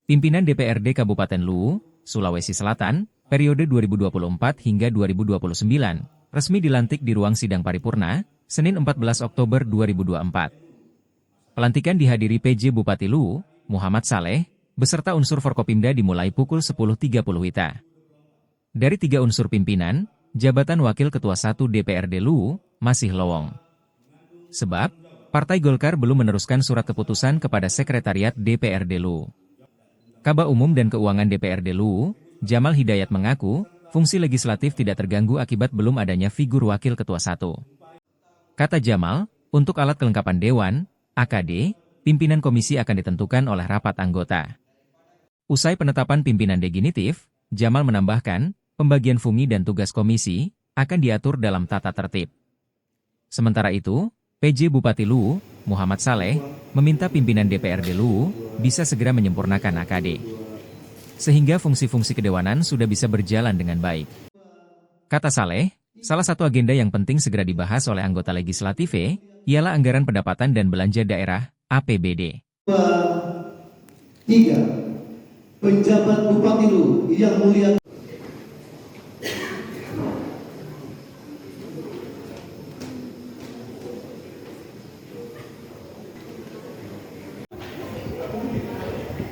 Pimpinan DPRD Kabupaten Luwu, Sulawesi Selatan, periode 2024 hingga 2029, resmi dilantik di ruang sidang paripurna, Senin 14 Oktober 2024. Pelantikan dihadiri PJ Bupati Luwu, Muhammad Saleh, beserta unsur Forkopimda dimulai pukul 10.30 WITA. Dari 3 unsur pimpinan, jabatan Wakil Ketua 1 DPRD Luwu masih lowong. Sebab, Partai Golkar belum meneruskan surat keputusan kepada Sekretariat DPRD Luwu. Kaba Umum dan Keuangan DPRD Luwu, Jamal Hidayat mengaku, fungsi legislatif tidak terganggu akibat belum adanya figur Wakil Ketua 1. Kata Jamal, untuk alat kelengkapan Dewan, AKD, pimpinan komisi akan ditentukan oleh rapat anggota. Usai penetapan pimpinan definitif, Jamal menambahkan, pembagian fungsi dan tugas komisi akan diatur dalam tata tertib. Sementara itu, PJ Bupati Luwu, Muhammad Saleh, meminta pimpinan DPRD Luwu bisa segera menyempurnakan AKD. Sehingga fungsi-fungsi kedewanan sudah bisa berjalan dengan baik. Kata Saleh, salah satu agenda yang penting segera dibahas oleh anggota legislatif ialah anggaran pendapatan dan belanja daerah, APBD. 3. Penjabat Bupati Luwu yang mulia.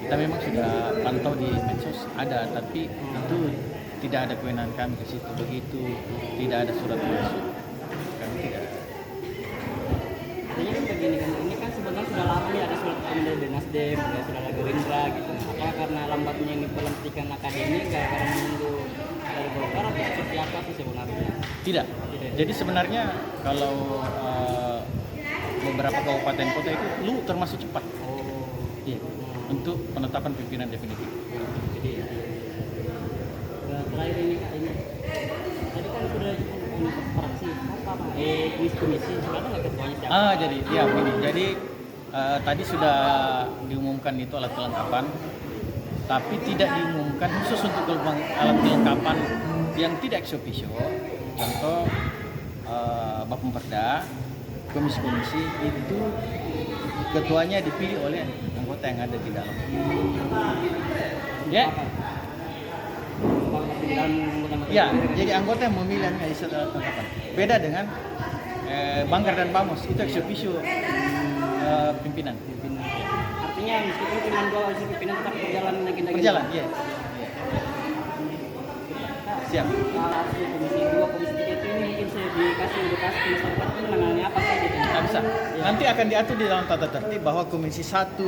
Kita memang sudah pantau di medsos ada, tapi itu tidak ada kewenangan kami ke situ. Begitu tidak ada surat masuk, kami tidak. Artinya kan begini kan, ini kan sebenarnya sudah lama nih ada surat dari Nasdem, sudah ada Gerindra gitu. Apakah karena lambatnya ini pelantikan akademi, nggak karena menunggu dari Golkar atau seperti apa sih sebenarnya? Tidak. Jadi sebenarnya kalau beberapa kabupaten kota itu lu termasuk cepat. Oh, iya. Untuk penetapan pimpinan definitif. jadi terakhir ini Kak, ini tadi kan sudah ini fraksi apa komisi sekarang nggak ketuanya siapa? Jadi ya begini. Jadi tadi sudah diumumkan itu alat kelengkapan, tapi tidak diumumkan khusus untuk alat kelengkapan yang tidak ex officio. Contoh Bapemperda, komisi-komisi itu ketuanya dipilih oleh anggota yang ada di dalam. Ya. Ya, jadi anggota yang memilih isi alat kelengkapan. Beda dengan Banggar dan Bamos, itu ex officio pimpinan. Artinya meskipun cuma 2 unsur pimpinan tetap berjalan agenda. Berjalan, iya. Siap. Komisi 2, komisi 3 itu ini mungkin saya dikasih edukasi masyarakat itu mengenai apa sih gitu. Nggak bisa. Nanti akan diatur di dalam tata tertib bahwa komisi 1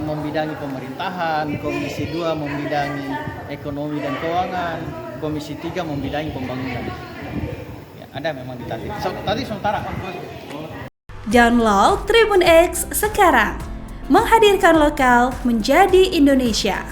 membidangi pemerintahan, komisi 2 membidangi ekonomi dan keuangan, komisi 3 membidangi pembangunan. Ya, ada memang di tadi sementara. Download Tribun X sekarang, menghadirkan lokal menjadi Indonesia.